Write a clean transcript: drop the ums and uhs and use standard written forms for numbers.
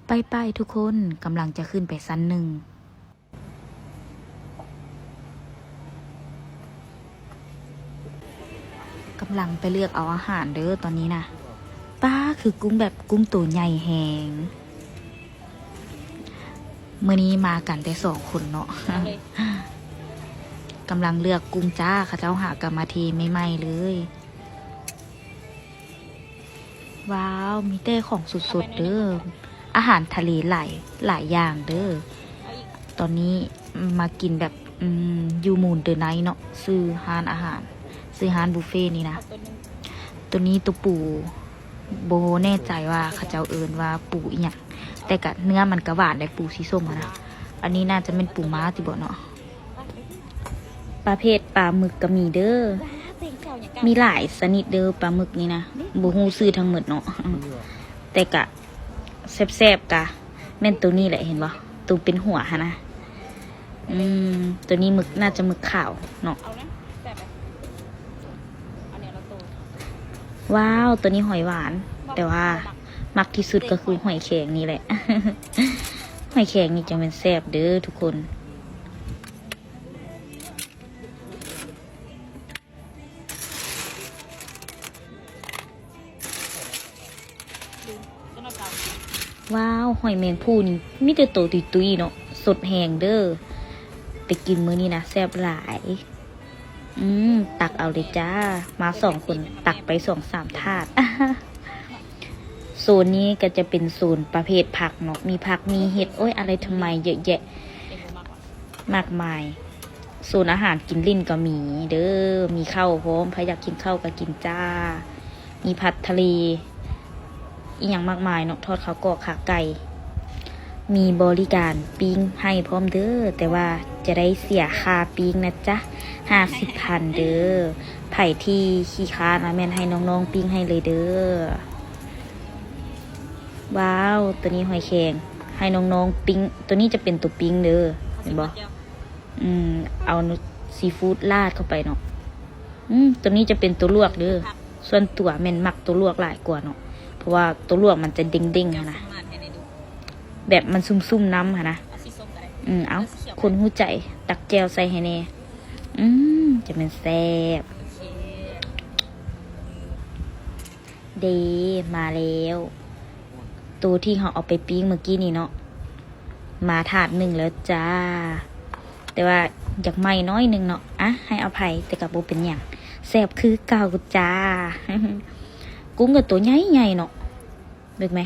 ไปทุกคนกำลังจะขึ้นไปชั้นหนึ่งกำลังไปเลือกเอาอาหารเด้อตอนนี้นะป้าคือกุ้งแบบกุ้งตัวใหญ่แหงเมื่อนี้มากันแต่2 คนเนาะ กำลังเลือกกุ้งจ้าข้าเจ้าหากรรมาทีไม่ไหมเลย ว้าวมีแต่ของสดๆเด้ออาหารทะเลหลายอย่างเด้อตอนนี้มากินแบบยูมูนเดอร์ไนท์เนาะซื้อฮานอาหารซื้อฮานบุฟเฟ่นี่นะตัวนี้ตัวปูโบแน่ใจว่าเขาเจ้าเอินว่าปูอีหยังแต่กะเนื้อมันกระหวานได้ปูสีส้มนะอันนี้น่าจะเป็นปูม้าติบ่เนาะประเภทปลาหมึกก็มีเด้อมีหลายชนิดเด้อปลาหมึกนี่นะบ่ฮู้ชื่อทั้งหมดเนาะแต่กะแซ่บๆกะแม่นตัวนี้แหละเห็นบ่ตัวเป็นหัวหะนะตัวนี้หมึกน่าจะหมึกขาวเนาะว้าวตัวนี้หอยหวานแต่ว่ามักที่สุดก็คือหอยแครงนี่แหละ หอยแครงนี่จะเป็นแซ่บเด้อทุกคนว้าวหอยแมงภู่นี่มีแต่โตตุยๆเนาะสดแหงเด้อไปกินมื้อนี้นะแซ่บหลายตักเอาเลยจ้ามา2 คนตักไป2-3 ถาด โซนนี้ก็จะเป็นโซนประเภทผักเนาะมีผักมีเห็ดโอ้ยอะไรทำไมเยอะแยะมากมายโซนอาหารกินลิ้นก็มีเด้อมีข้าวพร้อมใครอยากกินข้าวก็กินจ้ามีผัดทะเลอีกอย่างมากมายเนาะทอดข้าวกรอกขาไก่มีบริการปิ้งให้พร้อมเด้อแต่ว่าจะได้เสียค่าปิ้งนะจ๊ะ50,000เด้อไผ่ที่ขี้ค้านะแม่นให้น้องๆปิ้งให้เลยเด้อว้าวตัวนี้หอยแครงให้น้องๆปิ้งตัวนี้จะเป็นตัวปิ้งเด้อเห็นบ่เอาซีฟู้ดราดเข้าไปเนาะตัวนี้จะเป็นตัวลวกเด้อส่วนตัวแม่นมักตัวลวกหลายกว่าเนาะเพราะว่าตัวลวกมันจะเด้งๆนะแบบมันซุ่มๆน้ำนะเอาคนหูใจตักแจวใส่ให้แน่จะเป็นแซ่บเดมาแล้วตัวที่เขาเอาไปปิ้งเมื่อกี้นี่เนาะมาถาด 1แล้วจ้าแต่ว่าอยากไหม้น้อยนึงเนาะให้อภัยแต่กับโบเป็นอย่างแซ่บคือเก่าจ้า กุ้งกับตัวใหญ่ๆเนาะเห็นไหม